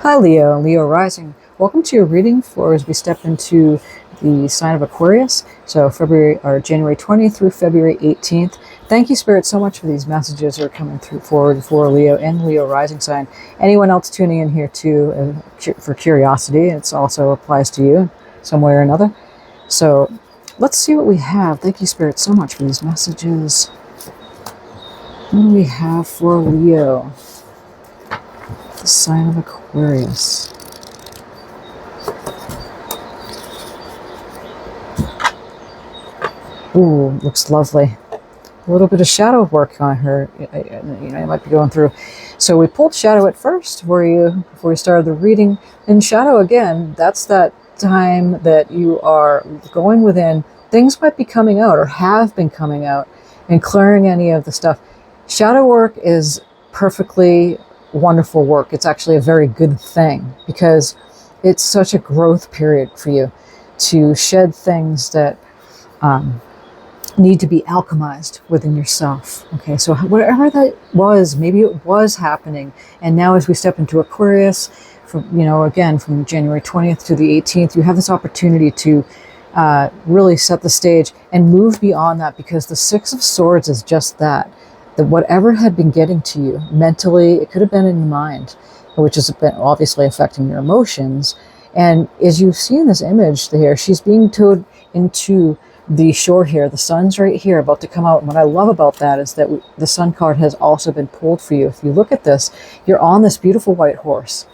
Hi Leo and Leo Rising. Welcome to your reading for as we step into the sign of Aquarius. So January 20th through February 18th. Thank you, Spirit, so much for these messages that are coming through forward for Leo and Leo Rising sign. Anyone else tuning in here too for curiosity, it also applies to you in some way or another. So let's see what we have. Thank you, Spirit, so much for these messages. What do we have for Leo? The sign of Aquarius. Ooh, looks lovely. A little bit of shadow work on her, you might be going through. So we pulled shadow at first before we started the reading. In shadow, again, that's that time that you are going within. Things might be coming out or have been coming out and clearing any of the stuff. Shadow work is perfectly wonderful work. It's actually a very good thing because it's such a growth period for you to shed things that need to be alchemized within yourself. Okay, so whatever that was, maybe it was happening, and now as we step into Aquarius, again from January 20th to the 18th, you have this opportunity to really set the stage and move beyond that, because the Six of Swords is just that whatever had been getting to you mentally, it could have been in your mind, which has been obviously affecting your emotions. And as you see in this image here, she's being towed into the shore here. The sun's right here about to come out. And what I love about that is that the sun card has also been pulled for you. If you look at this, you're on this beautiful white horse.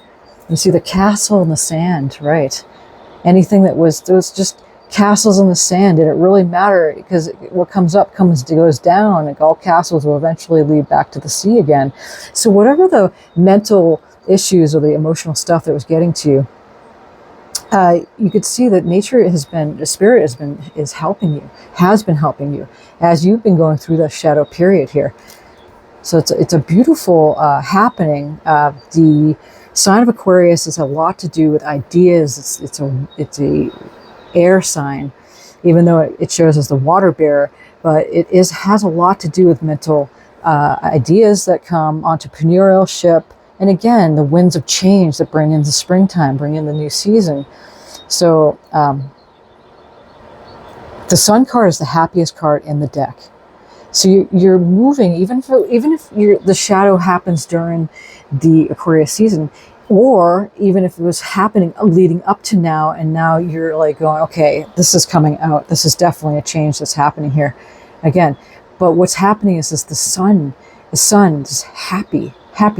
You see the castle in the sand, right? Anything that was just castles in the sand, did it really matter? Because what comes up goes down, and all castles will eventually lead back to the sea again. So whatever the mental issues or the emotional stuff that was getting to you, you could see that the spirit has been helping you as you've been going through the shadow period here. So it's a beautiful happening. The sign of Aquarius is a lot to do with ideas. It's a air sign, even though it shows as the water bearer, but has a lot to do with mental ideas that come, entrepreneurship, and again the winds of change that bring in the springtime, bring in the new season. So the sun card is the happiest card in the deck. So you're moving, even if the shadow happens during the Aquarius season, or even if it was happening leading up to now, and now you're like going, okay, this is coming out. This is definitely a change that's happening here again. But what's happening is the sun is happy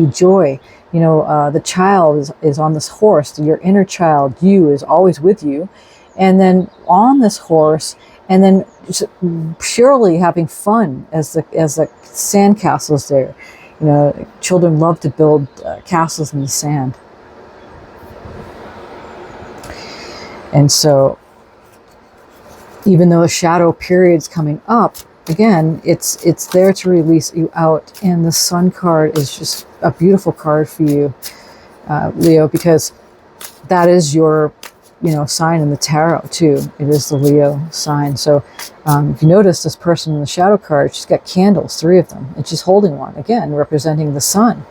joy. The child is on this horse. Your inner child, you, is always with you. And then on this horse, and then just purely having fun as the sand castles there. Children love to build castles in the sand. And so, even though a shadow period's coming up, again, it's there to release you out. And the sun card is just a beautiful card for you, Leo, because that is your sign in the tarot too. It is the Leo sign. So if you notice, this person in the shadow card, she's got candles, 3 of them, and she's holding one, again representing the sun,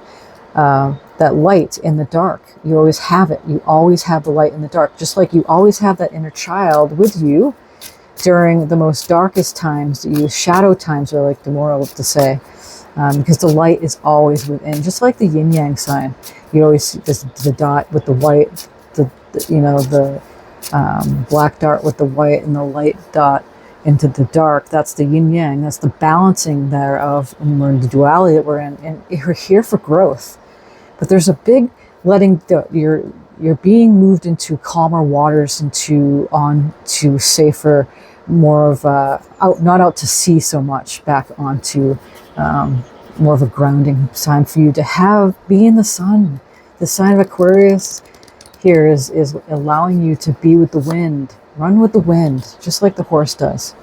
that light in the dark. You always have it. You always have the light in the dark, just like you always have that inner child with you during the most darkest times. Shadow times are like the Muriel to say, because the light is always within, just like the yin yang sign. You always see the dot with the white, the black dot with the white, and the light dot into the dark. That's the yin yang. That's the balancing thereof, and we're in the duality that we're in, and we're here for growth. But there's a big letting you're being moved into calmer waters, onto safer, more of not out to sea so much, back onto more of a grounding time for you to be in the sun. The sign of Aquarius here is allowing you to be with the wind, run with the wind, just like the horse does.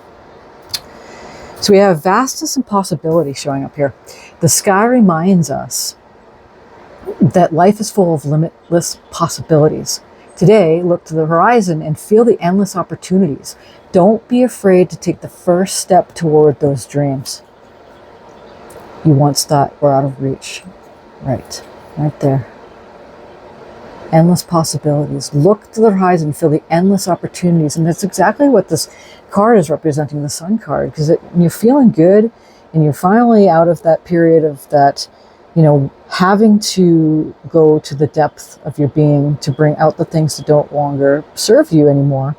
So we have vastness and possibility showing up here. The sky reminds us that life is full of limitless possibilities. Today, look to the horizon and feel the endless opportunities. Don't be afraid to take the first step toward those dreams you once thought were out of reach. Right there. endless possibilities. Look to the horizon, feel the endless opportunities. And that's exactly what this card is representing, the Sun card, because you're feeling good and you're finally out of that period of that, having to go to the depth of your being to bring out the things that don't longer serve you anymore.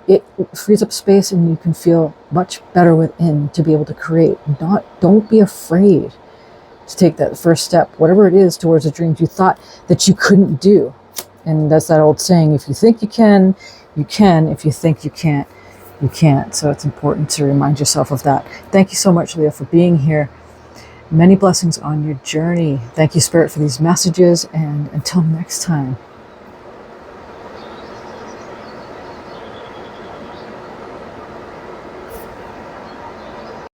It frees up space and you can feel much better within to be able to create. Don't be afraid to take that first step, whatever it is, towards the dreams you thought that you couldn't do. And that's that old saying, if you think you can, you can. If you think you can't, you can't. So it's important to remind yourself of that. Thank you so much, Leah, for being here. Many blessings on your journey. Thank you, Spirit, for these messages. And until next time,